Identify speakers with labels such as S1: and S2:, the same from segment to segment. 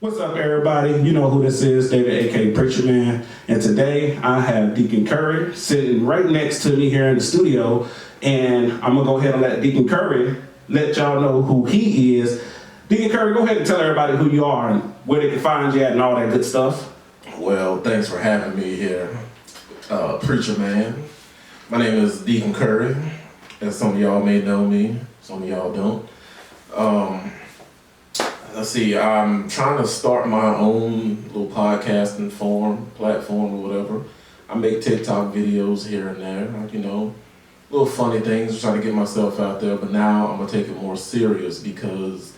S1: What's up, everybody? You know who this is, David, aka Preacherman. And today I have Deacon Curry sitting right next to me here in the studio. And I'm going to go ahead and let Deacon Curry let y'all know who he is. Deacon Curry, go ahead and tell everybody who you are and where they can find you at and all that good stuff.
S2: Well, thanks for having me here, Preacherman. My name is Deacon Curry, as some of y'all may know me, some of y'all don't. Let's see, I'm trying to start my own little podcasting platform or whatever. I make TikTok videos here and there, you know, little funny things, trying to get myself out there, but now I'm gonna take it more serious because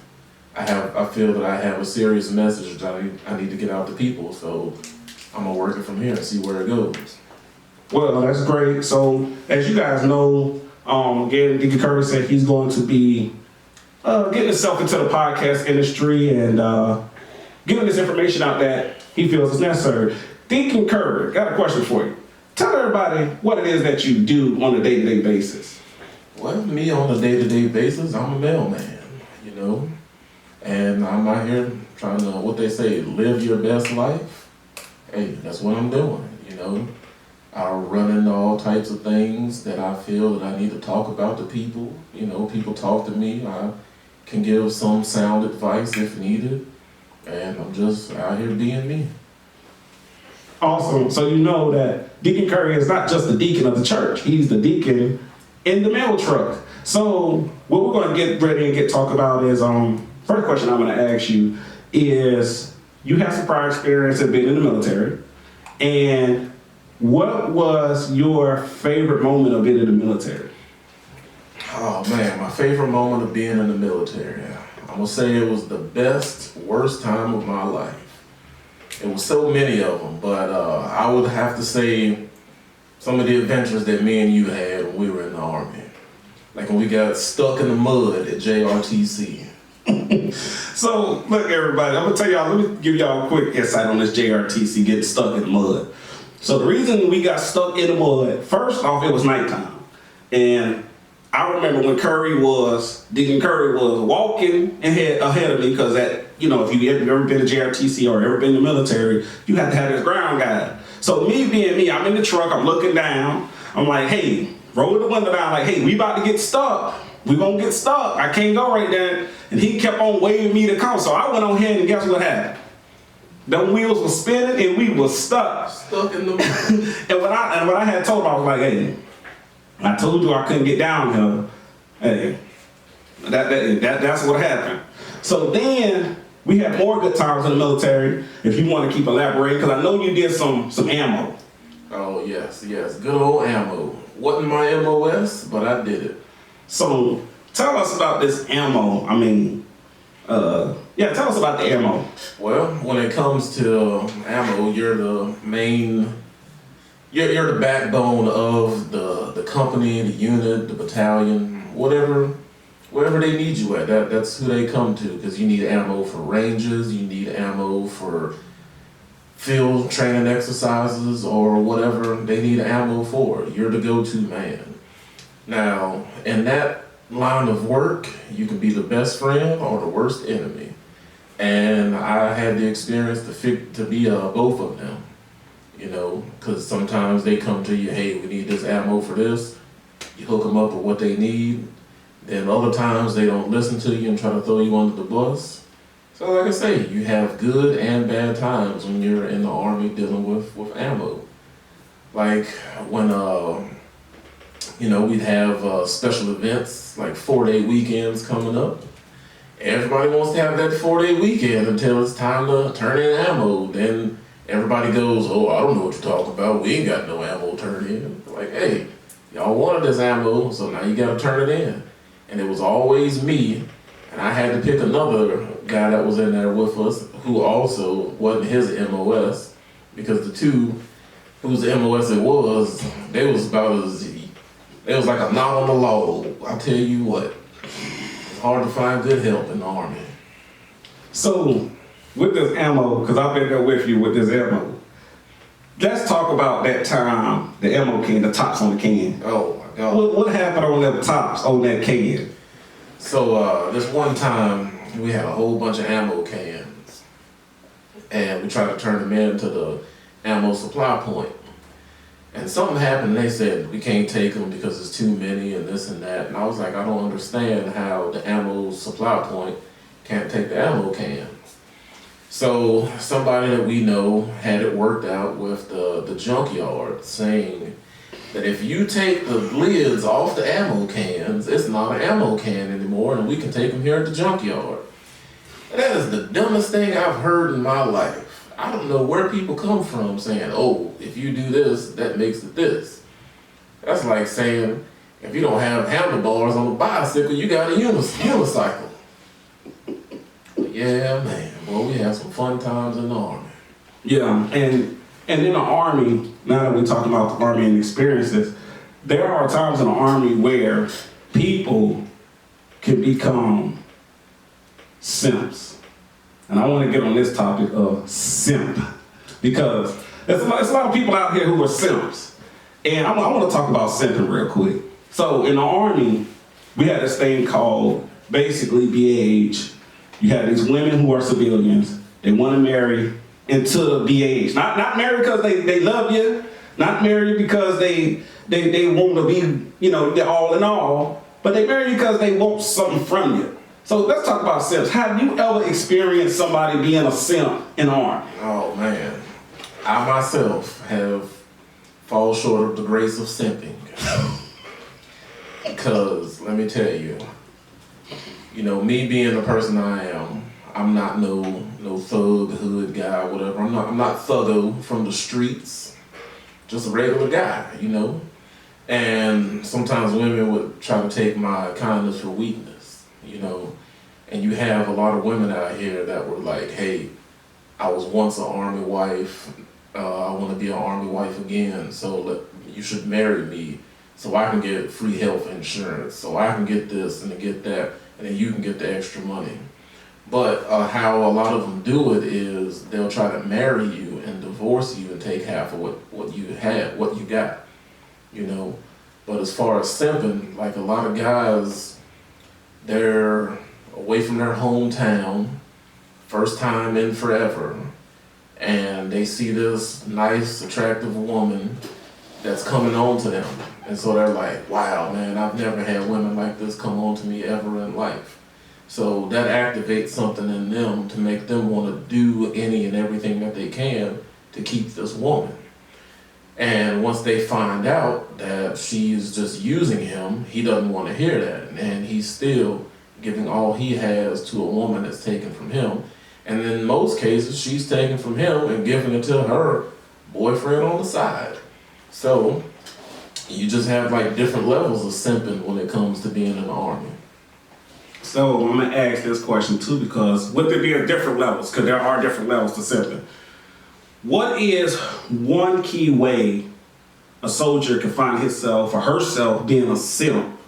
S2: I feel that I have a serious message that I need to get out to people, so I'm gonna work it from here and see where it goes.
S1: Well, that's great. So, as you guys know, again, Deacon Curry said he's going to be getting himself into the podcast industry and giving this information out that he feels is necessary. Deacon Curry, got a question for you. Tell everybody what it is that you do on a day-to-day basis.
S2: Well, me on a day-to-day basis, I'm a mailman, you know, and I'm out here trying to, what they say, live your best life. Hey, that's what I'm doing, you know. I'm running all types of things that I feel that I need to talk about to people. You know, people talk to me. I can give some sound advice if needed. And I'm just out here being me.
S1: Awesome. So you know that Deacon Curry is not just the deacon of the church. He's the deacon in the mail truck. So what we're going to get ready and talk about is, first question I'm going to ask you is, you have some prior experience of being in the military. And what was your favorite moment of being in the military?
S2: Oh man, my favorite moment of being in the military. I'm gonna say it was the best, worst time of my life. It was so many of them, but I would have to say some of the adventures that me and you had when we were in the Army. Like when we got stuck in the mud at JRTC.
S1: So, look everybody, I'm gonna tell y'all, let me give y'all a quick insight on this JRTC getting stuck in the mud. So the reason we got stuck in the mud, first off, it was nighttime. And I remember when Deacon Curry was walking ahead of me, because if you've ever been to JRTC or ever been in the military, you have to have this ground guide. So me being me, I'm in the truck, I'm looking down, I'm like, hey, rolling the window down, like, hey, we about to get stuck. We gonna get stuck. I can't go right there. And he kept on waving me to come. So I went on ahead and guess what happened? The wheels were spinning and we were stuck.
S2: Stuck in the mud.
S1: and when I had told him, I was like, hey, I told you I couldn't get down here. Hey, that's what happened. So then we had more good times in the military, if you want to keep elaborating, because I know you did some ammo.
S2: Oh yes, good old ammo. Wasn't my MOS, but I did it.
S1: So tell us about this ammo. Tell us about the ammo.
S2: Well, when it comes to ammo, you're the main, you're the backbone of the company, the unit, the battalion, wherever they need you at. That's who they come to, because you need ammo for ranges, you need ammo for field training exercises or whatever they need ammo for. You're the go-to man. Now, in that line of work, you can be the best friend or the worst enemy. And I had the experience to be both of them, you know, because sometimes they come to you, hey, we need this ammo for this. You hook them up with what they need. Then other times they don't listen to you and try to throw you under the bus. So like I say, you have good and bad times when you're in the Army dealing with ammo. Like when, we'd have special events like 4-day weekends coming up. Everybody wants to have that 4-day weekend until it's time to turn in ammo. Then everybody goes, oh, I don't know what you're talking about. We ain't got no ammo turned in. Like, hey, y'all wanted this ammo, so now you gotta turn it in. And it was always me, and I had to pick another guy that was in there with us who also wasn't his MOS, because the two whose MOS it was, they was like a knot on the law. I'll tell you what. Hard to find good help in the Army.
S1: So, with this ammo, because I've been there with you with this ammo, let's talk about that time, the ammo can, the tops on the can.
S2: Oh my God.
S1: What happened on the tops on that can?
S2: So, this one time, we had a whole bunch of ammo cans. and we tried to turn them into the ammo supply point. And something happened, and they said, we can't take them because it's too many and this and that. And I was like, I don't understand how the ammo supply point can't take the ammo cans. So somebody that we know had it worked out with the junkyard, saying that if you take the lids off the ammo cans, it's not an ammo can anymore, and we can take them here at the junkyard. And that is the dumbest thing I've heard in my life. I don't know where people come from saying, oh, if you do this, that makes it this. That's like saying, if you don't have handlebars on a bicycle, you got a unicycle. But yeah, man, boy, we had some fun times in the Army.
S1: Yeah, and in the Army, now that we're talking about the Army and experiences, there are times in the Army where people can become simps. And I want to get on this topic of simp, because there's a lot of people out here who are simps. And I want to talk about simping real quick. So in the Army, we had this thing called basically BAH. You had these women who are civilians. They want to marry into BAH. Not marry because they love you. Not marry because they want to be, they're all in all. But they marry because they want something from you. So let's talk about simps. Have you ever experienced somebody being a simp in the Army?
S2: Oh man, I myself have fallen short of the grace of simping. Because let me tell you, me being the person I am, I'm not no thug hood guy, whatever. I'm not thuggo from the streets, just a regular guy, And sometimes women would try to take my kindness for weakness. And you have a lot of women out here that were like, hey, I was once an Army wife, I want to be an Army wife again, so you should marry me so I can get free health insurance, so I can get this and get that, and then you can get the extra money. But how a lot of them do it is they'll try to marry you and divorce you and take half of what you had, what you got, But as far as simping, like a lot of guys, they're away from their hometown, first time in forever, and they see this nice, attractive woman that's coming on to them. And so they're like, wow, man, I've never had women like this come on to me ever in life. So that activates something in them to make them want to do any and everything that they can to keep this woman. And once they find out that she's just using him, he doesn't want to hear that. And he's still giving all he has to a woman that's taken from him. And in most cases, she's taken from him and giving it to her boyfriend on the side. So you just have like different levels of simping when it comes to being in the Army.
S1: So I'm going to ask this question too, because with there being different levels, because there are different levels to simping, what is one key way a soldier can find himself or herself being a simp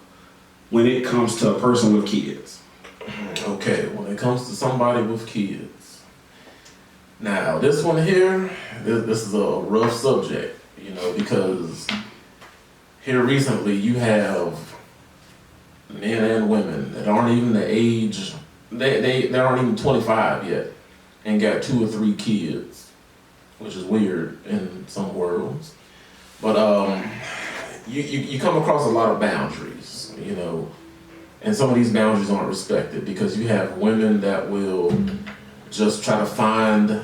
S1: when it comes to a person with kids?
S2: Okay, when it comes to somebody with kids. Now, this one here, this is a rough subject, because here recently you have men and women that aren't even the age, they aren't even 25 yet, and got 2 or 3 kids, which is weird in some worlds. But you come across a lot of boundaries, and some of these boundaries aren't respected because you have women that will just try to find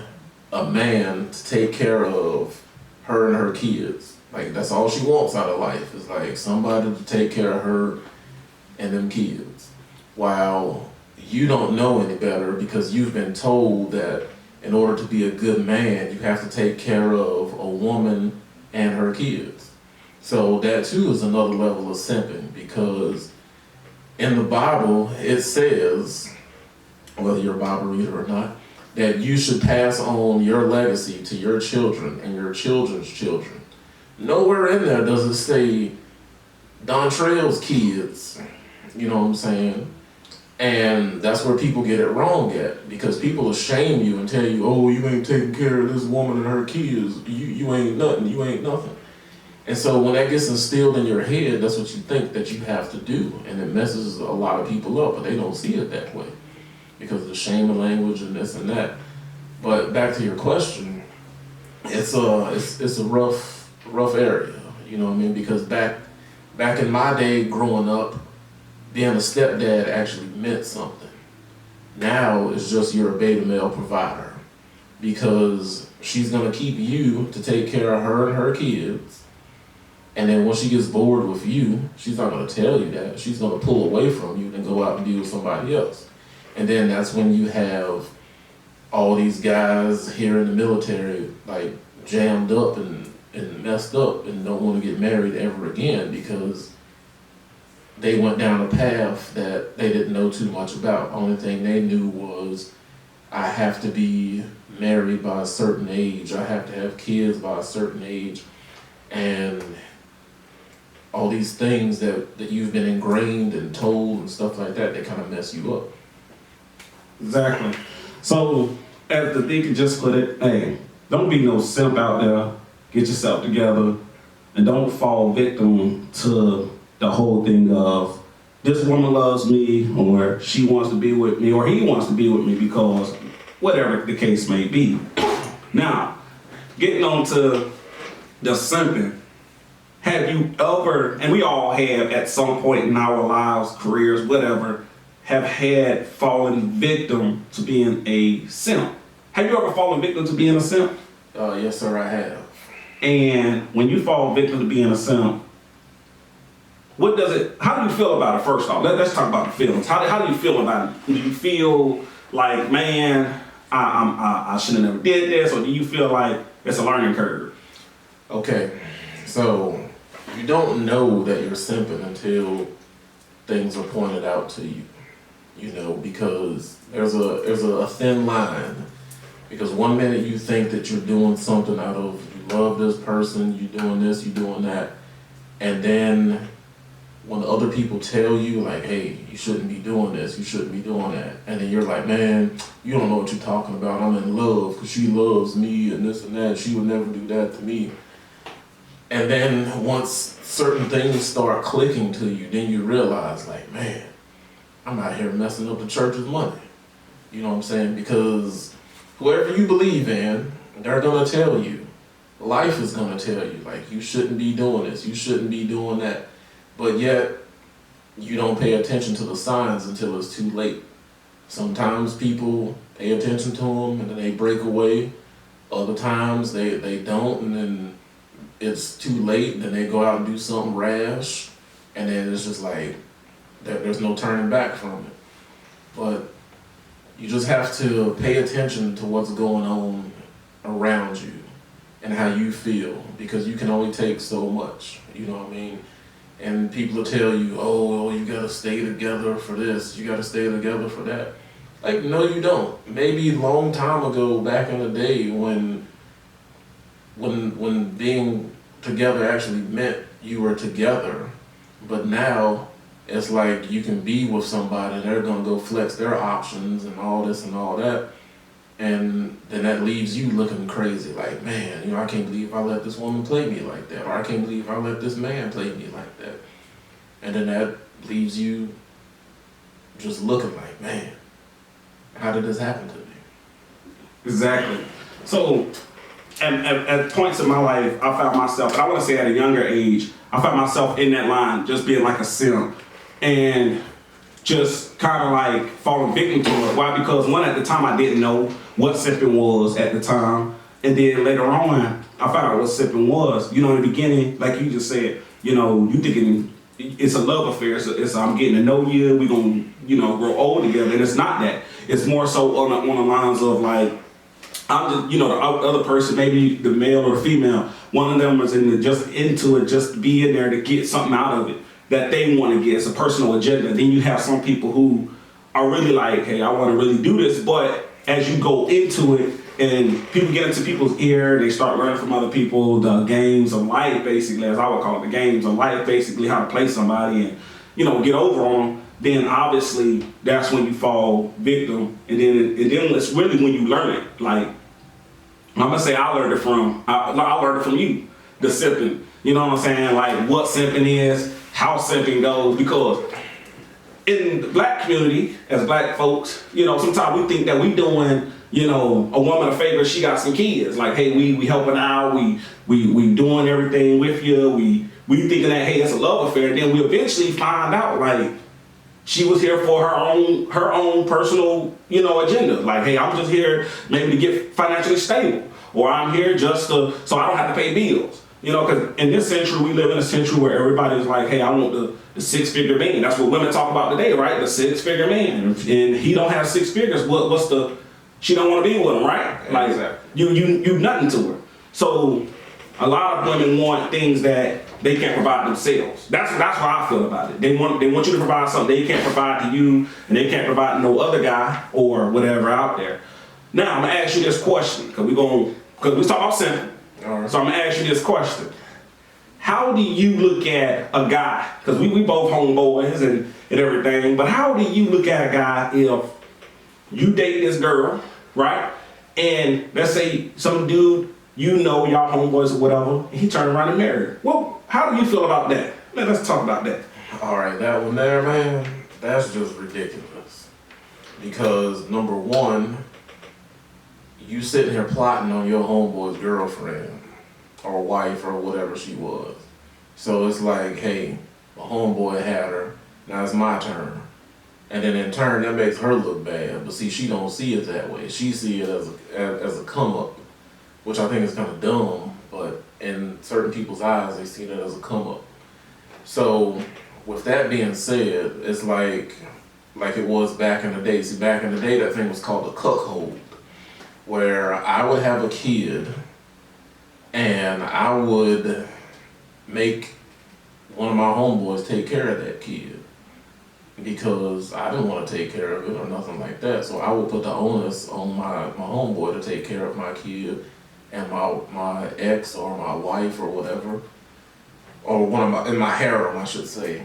S2: a man to take care of her and her kids. Like, that's all she wants out of life, is like somebody to take care of her and them kids. While you don't know any better because you've been told that in order to be a good man, you have to take care of a woman and her kids. So that too is another level of simping, because in the Bible, it says, whether you're a Bible reader or not, that you should pass on your legacy to your children and your children's children. Nowhere in there does it say Dontrell's kids, you know what I'm saying? And that's where people get it wrong at, because people will shame you and tell you, oh, you ain't taking care of this woman and her kids. You ain't nothing, you ain't nothing. And so when that gets instilled in your head, that's what you think that you have to do. And it messes a lot of people up, but they don't see it that way because of the shame of language and this and that. But back to your question, it's a rough area, you know what I mean? Because back in my day growing up, being a stepdad actually meant something. Now it's just you're a beta male provider, because she's gonna keep you to take care of her and her kids. And then once she gets bored with you, she's not gonna tell you that. She's gonna pull away from you and go out and be with somebody else. And then that's when you have all these guys here in the military like jammed up and messed up and don't want to get married ever again, because they went down a path that they didn't know too much about. Only thing they knew was, I have to be married by a certain age, I have to have kids by a certain age, and all these things that you've been ingrained and told and stuff like that, they kind of mess you up.
S1: Exactly. So, as the Deacon just put it, hey, don't be no simp out there. Get yourself together, and don't fall victim to the whole thing of, this woman loves me, or she wants to be with me, or he wants to be with me, because whatever the case may be. Now, getting on to the simping, have you ever, and we all have at some point in our lives, careers, whatever, have had fallen victim to being a simp? Have you ever fallen victim to being a simp?
S2: Yes, sir, I have.
S1: And when you fall victim to being a simp, how do you feel about it, first off? Let's talk about the feelings. How do you feel about it? Do you feel like, man, I should have never did this, or do you feel like it's a learning curve?
S2: Okay, so you don't know that you're simping until things are pointed out to you, you know, because there's a thin line. Because one minute you think that you're doing something out of, you love this person, you're doing this, you're doing that, and then when other people tell you, like, hey, you shouldn't be doing this, you shouldn't be doing that, and then you're like, man, you don't know what you're talking about, I'm in love because she loves me and this and that, she would never do that to me. And then once certain things start clicking to you, then you realize, like, man, I'm out here messing up the church's money. You know what I'm saying? Because whoever you believe in, they're gonna tell you. Life is gonna tell you, like, you shouldn't be doing this, you shouldn't be doing that. But yet, you don't pay attention to the signs until it's too late. Sometimes people pay attention to them and then they break away. Other times they don't, and then it's too late, and then they go out and do something rash, and then it's just like, there's no turning back from it. But you just have to pay attention to what's going on around you and how you feel, because you can only take so much, you know what I mean? And people will tell you, oh, you gotta stay together for this, you gotta stay together for that. Like, no, you don't. Maybe a long time ago, back in the day, when being together actually meant you were together, but now it's like you can be with somebody and they're gonna go flex their options and all this and all that, and then that leaves you looking crazy, like, man, you know, I can't believe I let this woman play me like that, or I can't believe I let this man play me like that. And then that leaves you just looking like, man, how did this happen to me?
S1: Exactly. So, at points in my life, I found myself, and I want to say at a younger age, I found myself in that line, just being like a simp, and just kind of like falling victim to it. Why? Because one, at the time, I didn't know what simping was at the time, and then later on, I found out what simping was. You know, in the beginning, like you just said, you know, you thinking it's a love affair. It's I'm getting to know you. We gonna, you know, grow old together, and it's not that. It's more so on the lines of like, I'm just, you know, the other person, maybe the male or the female, one of them is just into it, just be in there to get something out of it that they want to get. It's a personal agenda. Then you have some people who are really like, hey, I want to really do this, but as you go into it and people get into people's ear, they start learning from other people the games of life, basically, as I would call it, the games of life, basically how to play somebody and, you know, get over on them. Then obviously that's when you fall victim, and then it's really when you learn it. Like, I'm gonna say I learned it from you, the simping. You know what I'm saying? Like what simping is, how simping goes, because in the black community, as black folks, you know, sometimes we think that we doing, you know, a woman a favor. She got some kids. Like, hey, we helping out. We doing everything with you. We thinking that, hey, it's a love affair. And then we eventually find out, like, she was here for her own personal, you know, agenda. Like, hey, I'm just here maybe to get financially stable, or I'm here just to so I don't have to pay bills. You know, because in this century, we live in a century where everybody's like, hey, I want the six-figure man. That's what women talk about today, right? The six-figure man. And he don't have six figures. What's the? She don't want to be with him, right? Like,
S2: exactly.
S1: you nothing to her. So a lot of women want things that they can't provide themselves. That's how I feel about it. They want you to provide something they can't provide to you, and they can't provide to no other guy or whatever out there. Now I'm gonna ask you this question, because we talk about simple.
S2: All right.
S1: So I'm gonna ask you this question. How do you look at a guy, because we both homeboys and everything, but how do you look at a guy if you date this girl, right? And let's say some dude, you know, y'all homeboys or whatever, and he turned around and married her. Well, how do you feel about that? Let's talk about that.
S2: All right, that one there, man, that's just ridiculous. Because number one, you sitting here plotting on your homeboy's girlfriend or wife or whatever she was. So it's like, hey, my homeboy had her, now it's my turn. And then in turn, that makes her look bad. But see, she don't see it that way. She see it as a come up, which I think is kind of dumb. But in certain people's eyes, they see that as a come up. So with that being said, it's like it was back in the day. See, back in the day, that thing was called a cuckold, where I would have a kid and I would make one of my homeboys take care of that kid because I didn't want to take care of it or nothing like that. So I would put the onus on my homeboy to take care of my kid and my ex or my wife or whatever, or in my harem, I should say.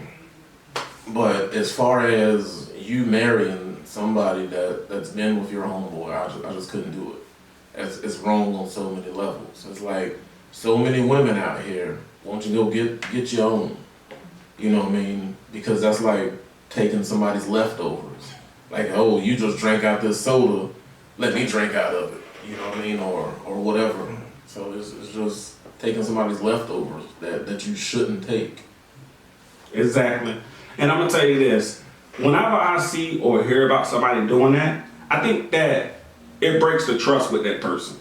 S2: But as far as you marrying somebody that's been with your homeboy, I just couldn't do it. It's wrong on so many levels. It's like so many women out here, won't you go get your own? You know what I mean? Because that's like taking somebody's leftovers. Like, oh, you just drank out this soda, let me drink out of it. You know what I mean? Or whatever. So it's just taking somebody's leftovers that you shouldn't take.
S1: Exactly. And I'm gonna tell you this. Whenever I see or hear about somebody doing that, I think that it breaks the trust with that person.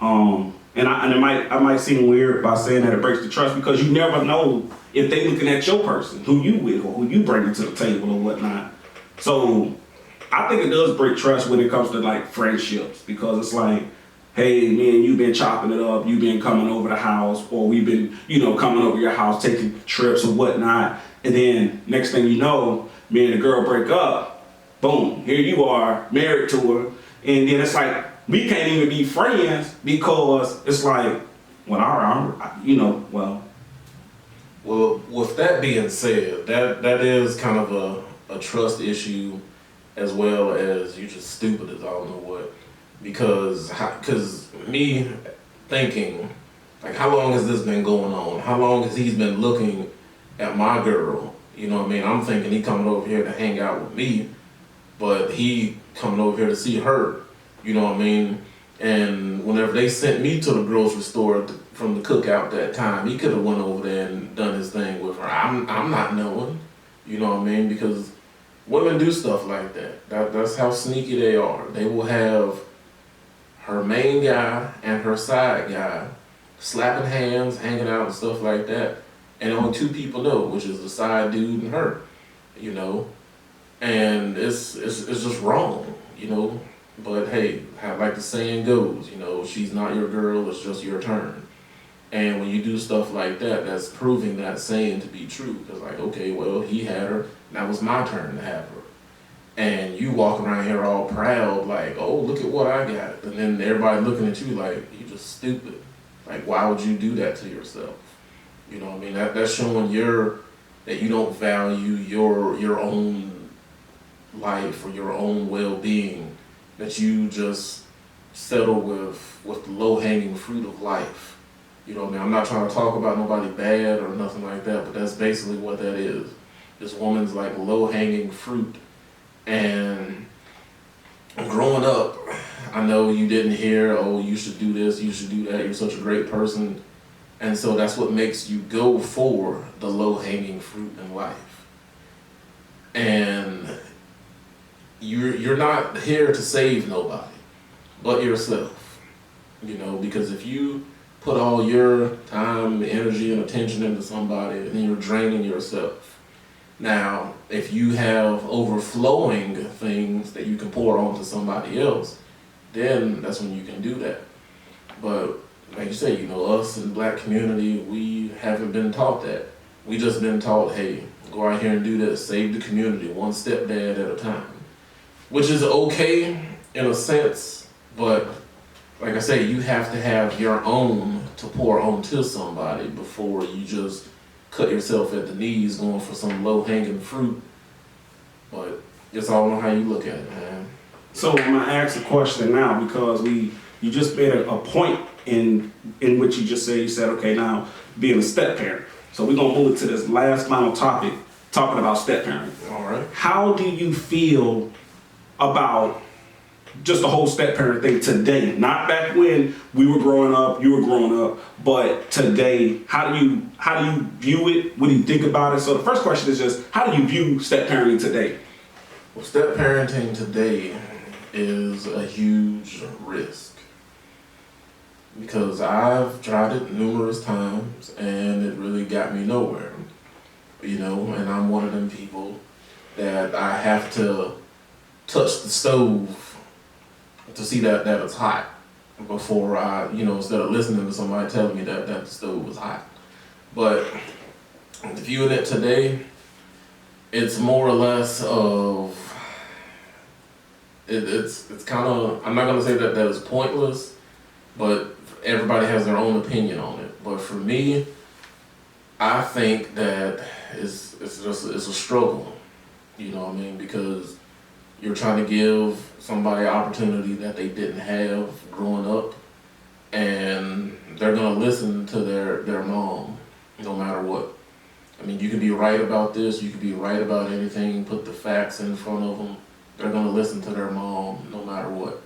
S1: And I might seem weird by saying that it breaks the trust, because you never know if they looking at your person, who you with or who you bringing to the table or whatnot. So I think it does break trust when it comes to like friendships, because it's like, hey, me and you been chopping it up, you been coming over the house, or we've been, coming over your house, taking trips or whatnot. And then next thing you know, me and the girl break up, boom, here you are, married to her. And then it's like, we can't even be friends, because it's like, well.
S2: Well, with that being said, that is kind of a trust issue, as well as you just stupid as I don't know what. Because me thinking, like, how long has this been going on? How long has he been looking at my girl? You know what I mean? I'm thinking he coming over here to hang out with me, but he coming over here to see her. You know what I mean? And whenever they sent me to the grocery store from the cookout that time, he could have went over there and done his thing with her. I'm not knowing. You know what I mean? Because women do stuff like that. That's how sneaky they are. They will have her main guy and her side guy slapping hands, hanging out and stuff like that. And only two people know, which is the side dude and her, and it's just wrong, but hey, like the saying goes, she's not your girl, it's just your turn. And when you do stuff like that, that's proving that saying to be true, because like, okay, well, he had her, now it's my turn to have her. And you walk around here all proud, like, oh, look at what I got. And then everybody looking at you like, you just stupid. Like, why would you do that to yourself? You know what I mean? That's showing that you don't value your own life or your own well-being, that you just settle with the low-hanging fruit of life. You know what I mean? I'm not trying to talk about nobody bad or nothing like that, but that's basically what that is. this woman's like low-hanging fruit. And growing up, I know you didn't hear, oh, you should do this, you should do that, you're such a great person. And so that's what makes you go for the low-hanging fruit in life. And you're not here to save nobody but yourself, because if you put all your time, energy, and attention into somebody, then you're draining yourself. Now, if you have overflowing things that you can pour onto somebody else, then that's when you can do that. But like you say, us in the black community, we haven't been taught that. We just been taught, hey, go out here and do this, save the community, one stepdad at a time. Which is okay in a sense, but like I say, you have to have your own to pour onto somebody before you just cut yourself at the knees going for some low-hanging fruit. But it's all on how you look at it, man.
S1: So I'm gonna ask a question now, because you just made a point in which you said, okay, now being a step parent. So we're gonna move to this last final topic, talking about step parenting.
S2: All right.
S1: How do you feel about just the whole step parent thing today? Not back when we were growing up, you were growing up, but today, how do you view it? What do you think about it? So the first question is just, how do you view step parenting today?
S2: Well, step parenting today is a huge risk, because I've tried it numerous times and it really got me nowhere, and I'm one of them people that I have to touch the stove to see that it's hot before I, instead of listening to somebody telling me that the stove was hot. But viewing it today, it's more or less of, it's kind of, I'm not going to say that is pointless, but everybody has their own opinion on it. But for me, I think that it's a struggle, because you're trying to give somebody an opportunity that they didn't have growing up, and they're gonna listen to their mom no matter what. I mean, you can be right about this, you can be right about anything, put the facts in front of them, they're gonna listen to their mom no matter what.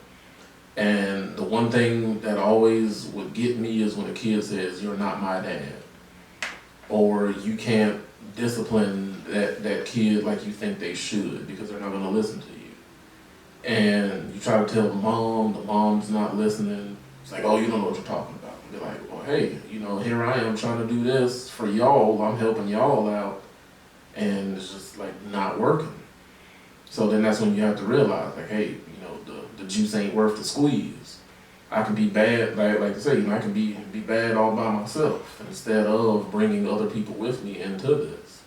S2: And the one thing that always would get me is when a kid says, "You're not my dad," or "You can't discipline that kid like you think they should, because they're not gonna listen to you." And you try to tell the mom's not listening. It's like, "Oh, you don't know what you're talking about." And be like, "Well, hey, here I am trying to do this for y'all. I'm helping y'all out, and it's just like not working." So then that's when you have to realize, like, hey, the juice ain't worth the squeeze. I can be bad, like I say, I can be bad all by myself instead of bringing other people with me into this.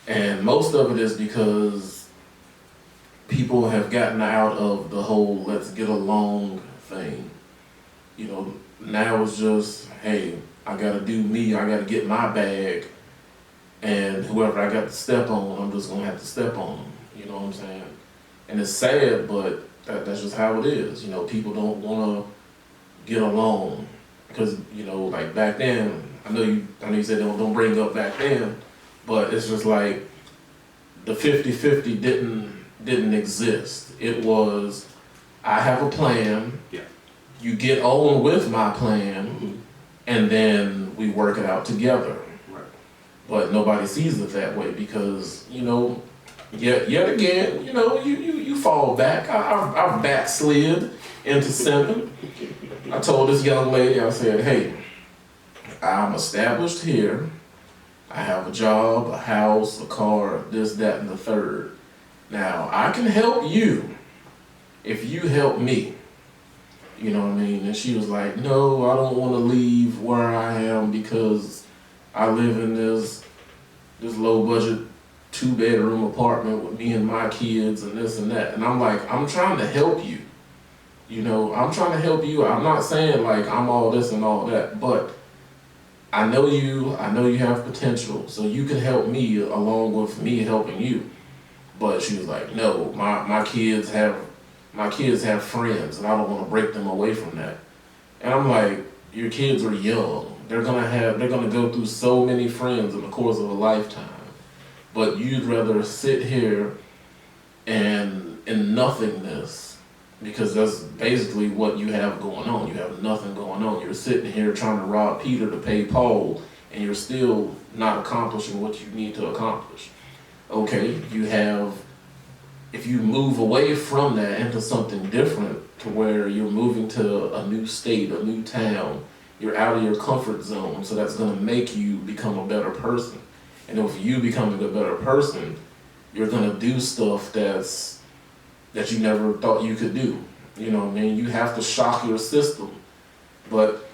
S2: And most of it is because people have gotten out of the whole let's get along thing. Now it's just, hey, I gotta do me, I gotta get my bag, and whoever I got to step on, I'm just gonna have to step on them. You know what I'm saying? And it's sad, but that's just how it is. People don't wanna get along, because, like back then, I know you said don't bring up back then, but it's just like the 50-50 didn't exist. It was, I have a plan,
S1: Yeah.
S2: you get on with my plan, and then we work it out together.
S1: Right.
S2: But nobody sees it that way, because, yet again, you fall back. I've backslid into sinning. I told this young lady, I said, "Hey, I'm established here. I have a job, a house, a car, this, that, and the third. Now, I can help you if you help me." You know what I mean? And she was like, "No, I don't want to leave where I am because I live in this low-budget 2-bedroom apartment with me and my kids and this and that." And I'm like, I'm trying to help you. I'm trying to help you. I'm not saying like I'm all this and all that, but I know you have potential, so you can help me along with me helping you. But she was like, "No, my kids have friends, and I don't want to break them away from that." And I'm like, your kids are young. They're gonna go through so many friends in the course of a lifetime. but you'd rather sit here and in nothingness, because that's basically what you have going on. You have nothing going on. You're sitting here trying to rob Peter to pay Paul, and you're still not accomplishing what you need to accomplish. Okay, if you move away from that into something different, to where you're moving to a new state, a new town, you're out of your comfort zone, so that's going to make you become a better person. And if you becoming a better person, you're going to do stuff that you never thought you could do. You know what I mean? You have to shock your system. But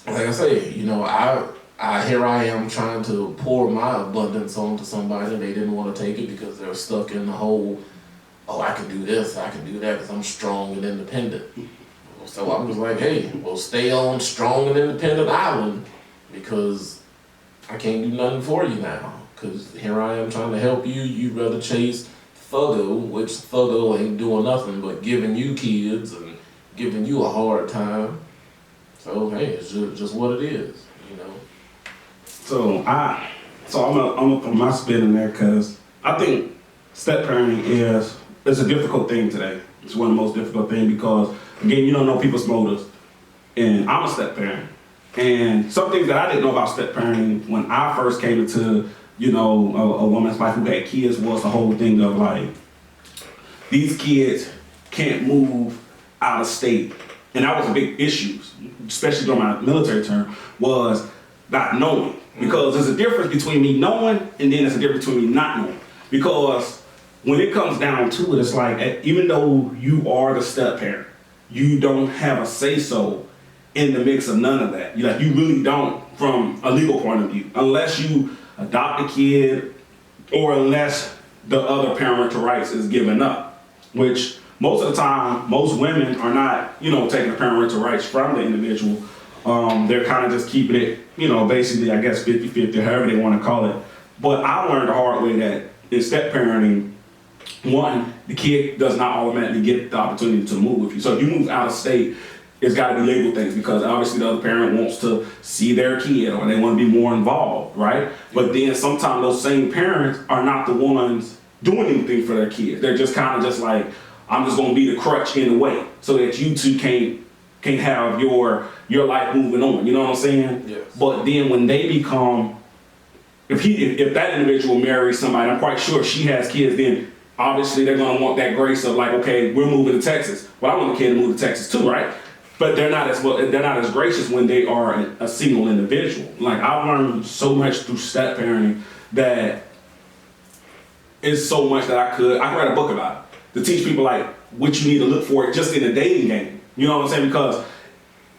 S2: like I say, here I am trying to pour my abundance onto somebody, and they didn't want to take it because they're stuck in the whole, oh, I can do this, I can do that because I'm strong and independent. So I'm just like, hey, well, stay on strong and independent island, because I can't do nothing for you now. Because here I am trying to help you. You'd rather chase Thuggo, which Thuggo ain't doing nothing but giving you kids and giving you a hard time. So hey, it's just what it is,
S1: So I'm gonna put my spin in there, because I think step parenting is a difficult thing today. It's one of the most difficult things because, again, you don't know people's motives. And I'm a step parent. And some things that I didn't know about step parenting when I first came into, a woman's life who had kids, was the whole thing of like, these kids can't move out of state. And that was a big issue, especially during my military term, was not knowing. Because there's a difference between me knowing and then there's a difference between me not knowing. Because when it comes down to it, it's like, even though you are the step parent, you don't have a say-so in the mix of none of that. You really don't, from a legal point of view, unless you adopt a kid or unless the other parental rights is given up, which most of the time, most women are not, taking the parental rights from the individual. They're kind of just keeping it, basically, I guess, 50-50, however they want to call it. But I learned the hard way that in step parenting, one, the kid does not automatically get the opportunity to move with you. So if you move out of state, it's got to be legal things, because obviously the other parent wants to see their kid or they want to be more involved, right? But then sometimes those same parents are not the ones doing anything for their kids. They're just kind of just like, I'm just going to be the crutch in the way so that you two can't have your life moving on. You know what I'm saying?
S2: Yes.
S1: But then when they become, if that individual marries somebody, I'm quite sure she has kids, then obviously they're going to want that grace of like, okay, we're moving to Texas. Well, I want the kid to move to Texas too, right? But they're not as gracious when they are a single individual. Like, I've learned so much through step parenting that it's so much that I could write a book about it to teach people like what you need to look for just in a dating game. You know what I'm saying? Because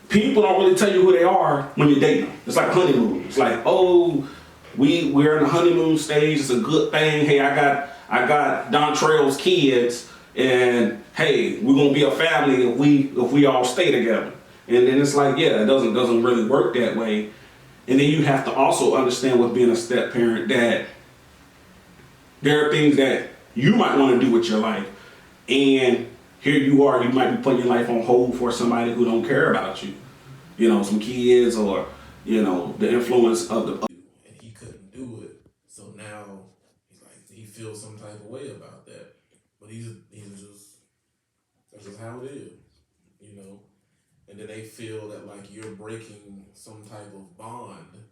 S1: people don't really tell you who they are when you're dating them. It's like a honeymoon. It's like, oh, we're in the honeymoon stage. It's a good thing. Hey, I got Dontrell's kids, and hey, we're gonna be a family if we all stay together. And then it's like, yeah, it doesn't really work that way. And then you have to also understand with being a step parent that there are things that you might want to do with your life, and here you are, you might be putting your life on hold for somebody who don't care about you. Some kids or, the influence of the.
S2: And he couldn't do it, so now he's like, he feels some type of way about that. But that's just how it is, And then they feel that like you're breaking some type of bond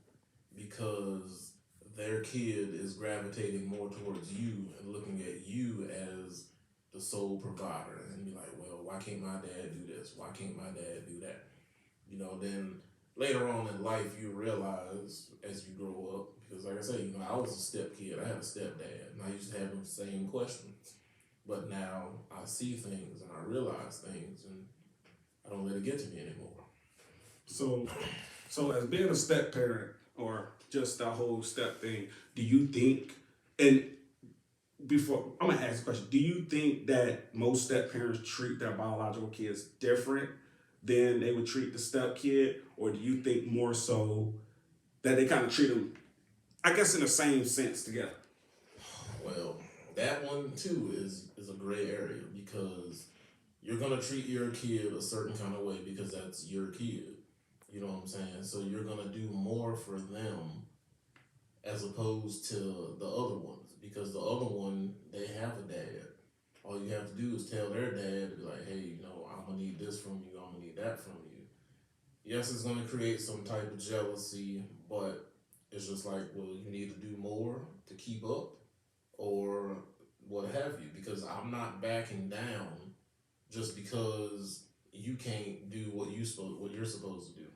S2: because their kid is gravitating more towards you and looking at you as the sole provider, and be like, well, why can't my dad do this? Why can't my dad do that? Then later on in life you realize as you grow up, because like I say, I was a step kid, I had a stepdad, and I used to have the same questions. But now I see things and I realize things, and I don't let it get to me anymore.
S1: So as being a step parent, or just that whole step thing, do you think, and before, I'm gonna ask a question, do you think that most step parents treat their biological kids different than they would treat the step kid? Or do you think more so that they kind of treat them, I guess, in the same sense together?
S2: Well, that one too is a gray area, because you're gonna treat your kid a certain kind of way because that's your kid. You know what I'm saying? So you're gonna do more for them as opposed to the other ones, because the other one, they have a dad. All you have to do is tell their dad to be like, hey, you know, I'm gonna need this from you, I'm gonna need that from you. Yes, it's gonna create some type of jealousy, but it's just like, well, you need to do more to keep up, or what have you, because I'm not backing down just because you can't do what you're supposed to do.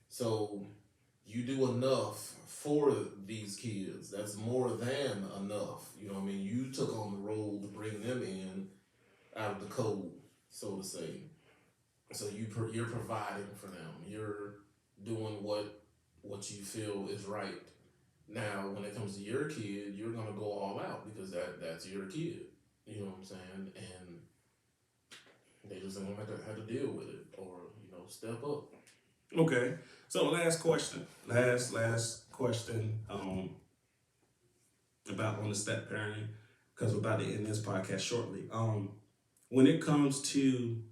S2: So you do enough for these kids. That's more than enough. You know what I mean? You took on the role to bring them in out of the cold, so to say. So you're providing for them. You're doing what you feel is right. Now, when it comes to your kid, you're gonna go all out because that's your kid. You know what I'm saying? And they just don't have to deal with it, or step up.
S1: Okay. So last question. Last question. About on the step parenting, because we're about to end this podcast shortly. When it comes to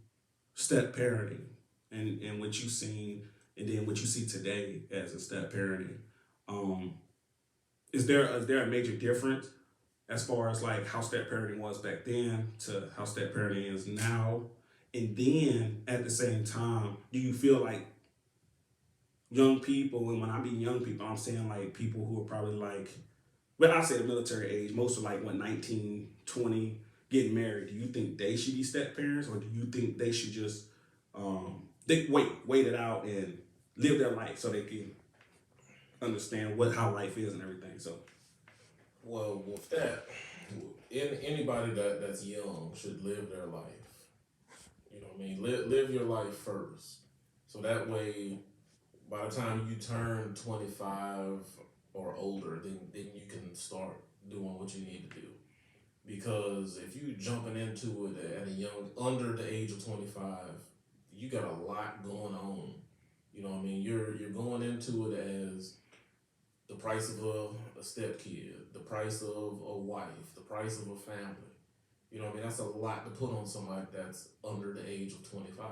S1: step parenting and what you've seen, and then what you see today as a step parenting, is there a major difference as far as like how step parenting was back then to how step parenting is now? And then at the same time, do you feel like young people, and when I mean young people, I'm saying like people who are probably like, well, I say the military age, most are like, what, 19, 20, getting married. Do you think they should be step parents, or do you think they should just they wait it out and live their life so they can understand how life is and everything? So,
S2: Well, with that, anybody that's young should live their life. You know what I mean? Live your life first. So that way, by the time you turn 25 or older, then you can start doing what you need to do. Because if you jumping into it at a young, under the age of 25, you got a lot going on. You know what I mean? You're going into it as the price of a stepkid, the price of a wife, the price of a family. You know what I mean? That's a lot to put on somebody that's under the age of 25.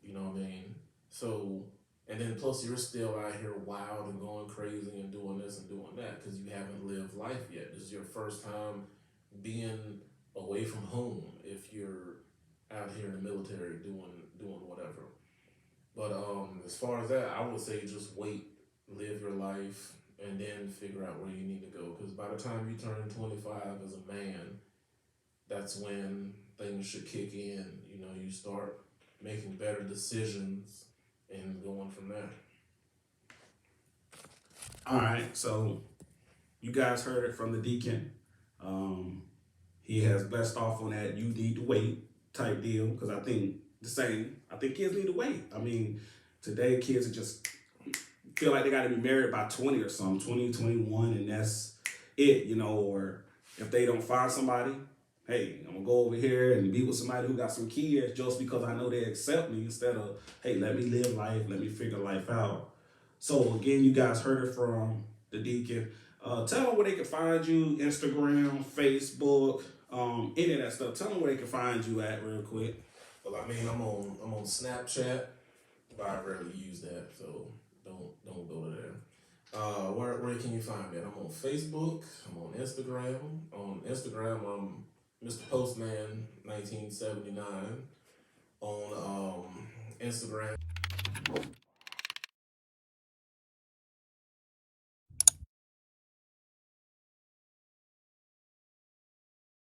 S2: You know what I mean? So, and then plus you're still out here wild and going crazy and doing this and doing that because you haven't lived life yet. This is your first time being away from home if you're out here in the military doing whatever. But as far as that, I would say just wait, live your life, and then figure out where you need to go. Because by the time you turn 25 as a man, that's when things should kick in. You know, you start making better decisions and going from there.
S1: all right. So you guys heard it from the deacon. He has blessed off on that you need to wait type deal, because I think the same. I think kids need to wait. I mean, today kids are just feel like they got to be married by 20 or something, 20, 21, and that's it, or if they don't find somebody, hey, I'm gonna go over here and be with somebody who got some kids just because I know they accept me, instead of, hey, let me live life, let me figure life out. So again, you guys heard it from the deacon. Tell them where they can find you: Instagram, Facebook, any of that stuff. Tell them where they can find you at real quick.
S2: Well, I mean, I'm on Snapchat, but I rarely use that, so don't go to there. Where can you find me? I'm on Facebook. I'm on Instagram. On Instagram, I'm Mr. Postman 1979. On Instagram.